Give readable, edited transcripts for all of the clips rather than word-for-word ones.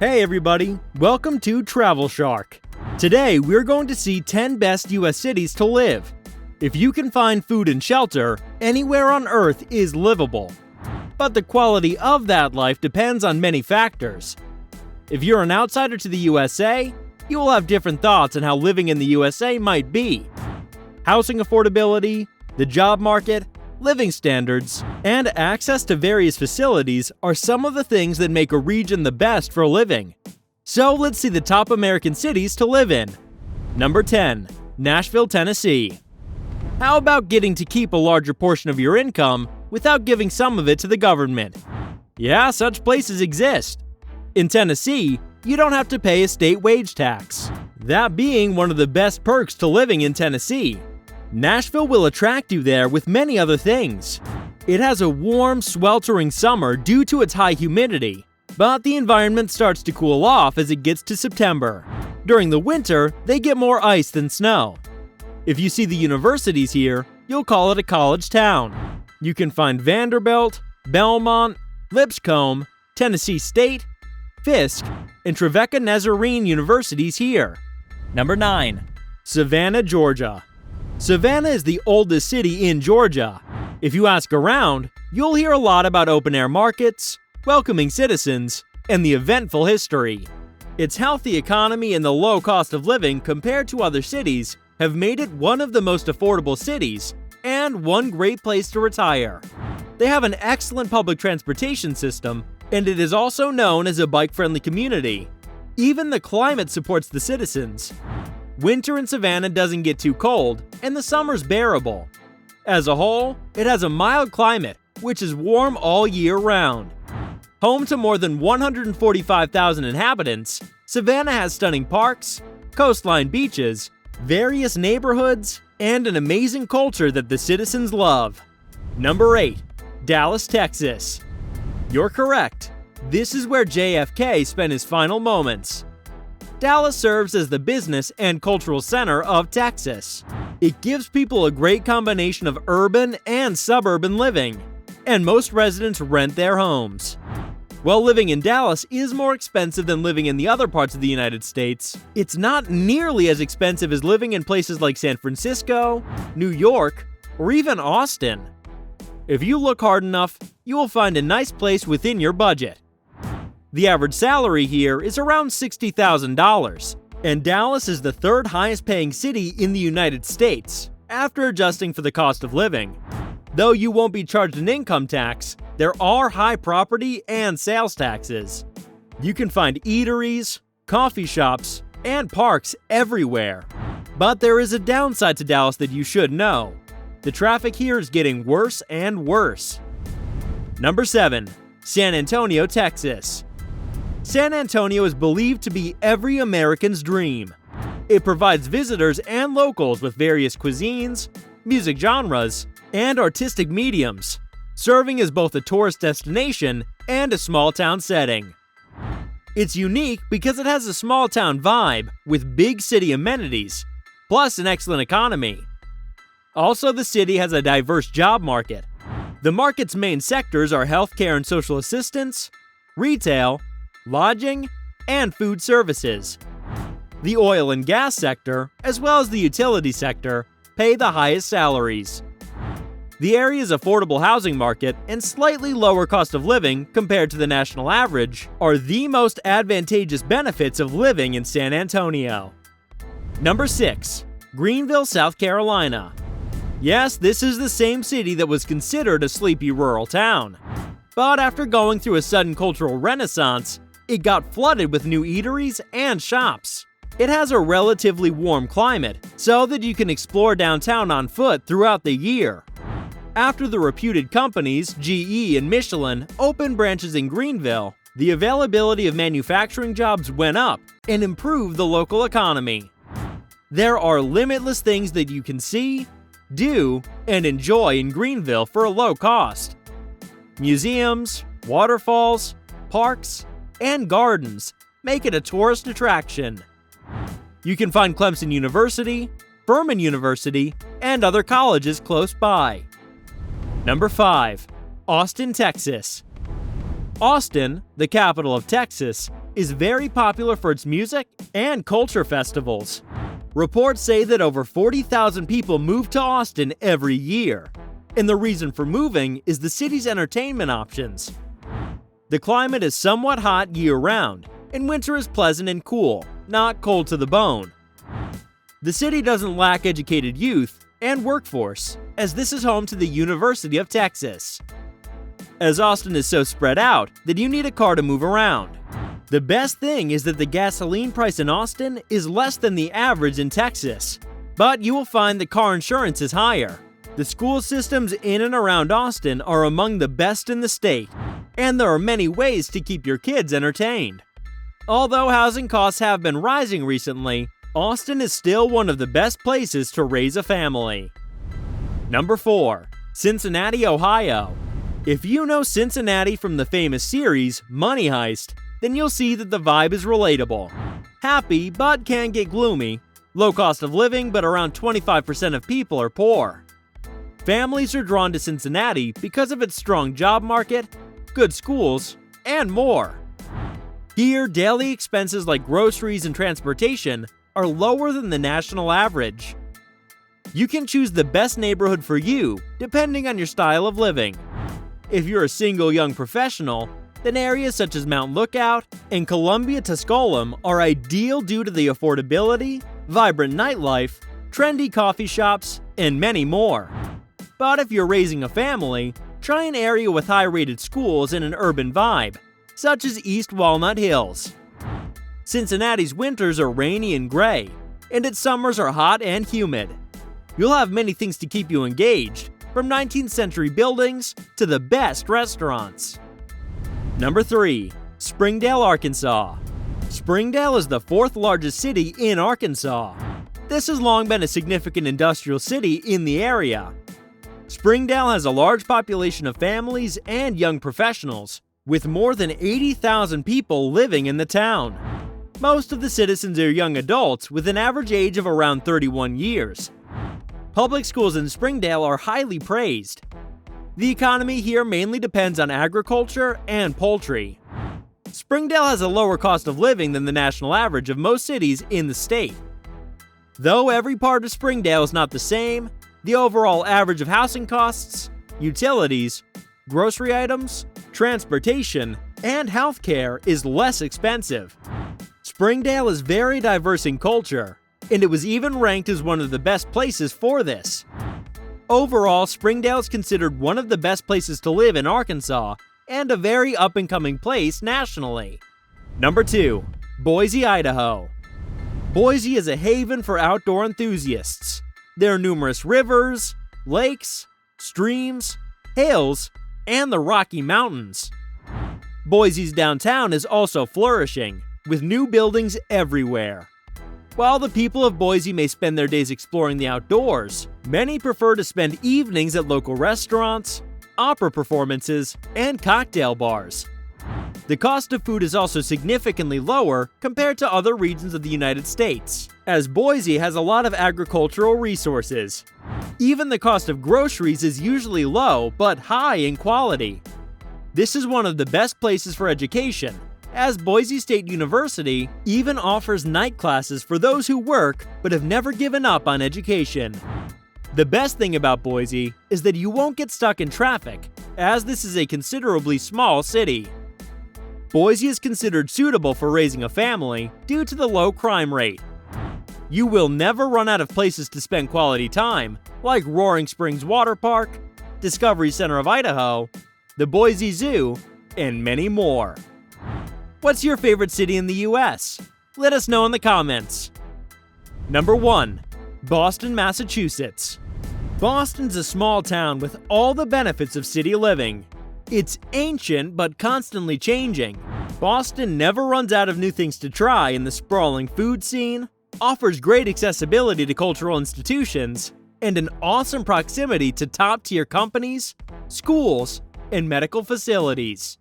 Hey everybody, welcome to Travel Shark. Today we're going to see 10 best US cities to live. If you can find food and shelter, anywhere on Earth is livable. But the quality of that life depends on many factors. If you're an outsider to the USA, you will have different thoughts on how living in the USA might be. Housing affordability, the job market, living standards, and access to various facilities are some of the things that make a region the best for living. So let's see the top American cities to live in. Number 10. Nashville, Tennessee. How about getting to keep a larger portion of your income without giving some of it to the government? Yeah, such places exist. In Tennessee, you don't have to pay a state wage tax, that being one of the best perks to living in Tennessee. Nashville will attract you there with many other things. It has a warm, sweltering summer due to its high humidity, but the environment starts to cool off as it gets to September. During the winter, they get more ice than snow. If you see the universities here, you'll call it a college town. You can find Vanderbilt, Belmont, Lipscomb, Tennessee State, Fisk, and Trevecca Nazarene universities here. Number 9. Savannah, Georgia. Savannah is the oldest city in Georgia. If you ask around, you'll hear a lot about open-air markets, welcoming citizens, and the eventful history. Its healthy economy and the low cost of living compared to other cities have made it one of the most affordable cities and one great place to retire. They have an excellent public transportation system, and it is also known as a bike-friendly community. Even the climate supports the citizens. Winter in Savannah doesn't get too cold, and the summer's bearable. As a whole, it has a mild climate, which is warm all year round. Home to more than 145,000 inhabitants, Savannah has stunning parks, coastline beaches, various neighborhoods, and an amazing culture that the citizens love. Number 8. Dallas, Texas. You're correct. This is where JFK spent his final moments. Dallas serves as the business and cultural center of Texas. It gives people a great combination of urban and suburban living, and most residents rent their homes. While living in Dallas is more expensive than living in the other parts of the United States, it's not nearly as expensive as living in places like San Francisco, New York, or even Austin. If you look hard enough, you will find a nice place within your budget. The average salary here is around $60,000, and Dallas is the third highest paying city in the United States, after adjusting for the cost of living. Though you won't be charged an income tax, there are high property and sales taxes. You can find eateries, coffee shops, and parks everywhere. But there is a downside to Dallas that you should know. The traffic here is getting worse and worse. Number 7. San Antonio, Texas. San Antonio is believed to be every American's dream. It provides visitors and locals with various cuisines, music genres, and artistic mediums, serving as both a tourist destination and a small-town setting. It's unique because it has a small-town vibe with big city amenities, plus an excellent economy. Also, the city has a diverse job market. The market's main sectors are healthcare and social assistance, retail, lodging, and food services. The oil and gas sector, as well as the utility sector, pay the highest salaries. The area's affordable housing market and slightly lower cost of living compared to the national average are the most advantageous benefits of living in San Antonio. Number 6. Greenville, South Carolina. Yes, this is the same city that was considered a sleepy rural town. But after going through a sudden cultural renaissance, it got flooded with new eateries and shops. It has a relatively warm climate, so that you can explore downtown on foot throughout the year. After the reputed companies GE and Michelin opened branches in Greenville, the availability of manufacturing jobs went up and improved the local economy. There are limitless things that you can see, do, and enjoy in Greenville for a low cost. Museums, waterfalls, parks, and gardens make it a tourist attraction. You can find Clemson University, Furman University, and other colleges close by. Number 5. Austin, Texas. Austin, the capital of Texas, is very popular for its music and culture festivals. Reports say that over 40,000 people move to Austin every year, and the reason for moving is the city's entertainment options. The climate is somewhat hot year-round, and winter is pleasant and cool, not cold to the bone. The city doesn't lack educated youth and workforce, as this is home to the University of Texas. As Austin is so spread out that you need a car to move around. The best thing is that the gasoline price in Austin is less than the average in Texas, but you will find that car insurance is higher. The school systems in and around Austin are among the best in the state, and there are many ways to keep your kids entertained. Although housing costs have been rising recently, Austin is still one of the best places to raise a family. Number 4. Cincinnati, Ohio. If you know Cincinnati from the famous series Money Heist, then you'll see that the vibe is relatable. Happy, but can get gloomy. Low cost of living, but around 25% of people are poor. Families are drawn to Cincinnati because of its strong job market, good schools, and more. Here, daily expenses like groceries and transportation are lower than the national average. You can choose the best neighborhood for you, depending on your style of living. If you're a single young professional, then areas such as Mount Lookout and Columbia Tusculum are ideal due to the affordability, vibrant nightlife, trendy coffee shops, and many more. But if you're raising a family, try an area with high-rated schools and an urban vibe, such as East Walnut Hills. Cincinnati's winters are rainy and gray, and its summers are hot and humid. You'll have many things to keep you engaged, from 19th century buildings to the best restaurants. Number 3. Springdale, Arkansas. Springdale is the 4th largest city in Arkansas. This has long been a significant industrial city in the area. Springdale has a large population of families and young professionals, with more than 80,000 people living in the town. Most of the citizens are young adults with an average age of around 31 years. Public schools in Springdale are highly praised. The economy here mainly depends on agriculture and poultry. Springdale has a lower cost of living than the national average of most cities in the state. Though every part of Springdale is not the same, the overall average of housing costs, utilities, grocery items, transportation, and healthcare is less expensive. Springdale is very diverse in culture, and it was even ranked as one of the best places for this. Overall, Springdale is considered one of the best places to live in Arkansas, and a very up-and-coming place nationally. Number 2. Boise, Idaho. Boise is a haven for outdoor enthusiasts. There are numerous rivers, lakes, streams, hills, and the Rocky Mountains. Boise's downtown is also flourishing, with new buildings everywhere. While the people of Boise may spend their days exploring the outdoors, many prefer to spend evenings at local restaurants, opera performances, and cocktail bars. The cost of food is also significantly lower compared to other regions of the United States, as Boise has a lot of agricultural resources. Even the cost of groceries is usually low but high in quality. This is one of the best places for education, as Boise State University even offers night classes for those who work but have never given up on education. The best thing about Boise is that you won't get stuck in traffic, as this is a considerably small city. Boise is considered suitable for raising a family due to the low crime rate. You will never run out of places to spend quality time, like Roaring Springs Water Park, Discovery Center of Idaho, the Boise Zoo, and many more. What's your favorite city in the US? Let us know in the comments. Number 1. Boston, Massachusetts. Boston's a small town with all the benefits of city living. It's ancient but constantly changing. Boston never runs out of new things to try in the sprawling food scene, offers great accessibility to cultural institutions, and an awesome proximity to top-tier companies, schools, and medical facilities.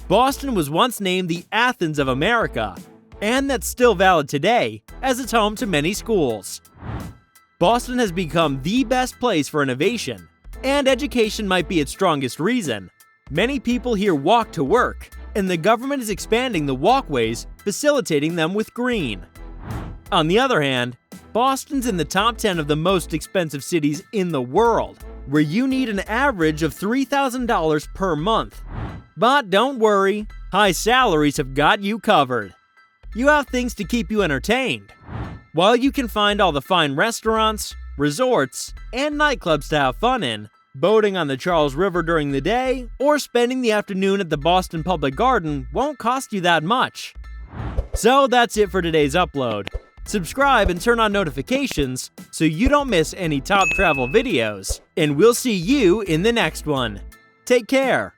Boston was once named the Athens of America, and that's still valid today, as it's home to many schools. Boston has become the best place for innovation, and education might be its strongest reason. Many people here walk to work, and the government is expanding the walkways, facilitating them with green. On the other hand, Boston's in the top 10 of the most expensive cities in the world, where you need an average of $3,000 per month. But don't worry, high salaries have got you covered. You have things to keep you entertained. While you can find all the fine restaurants, resorts, and nightclubs to have fun in, boating on the Charles River during the day, or spending the afternoon at the Boston Public Garden won't cost you that much. So that's it for today's upload. Subscribe and turn on notifications so you don't miss any top travel videos. And we'll see you in the next one. Take care.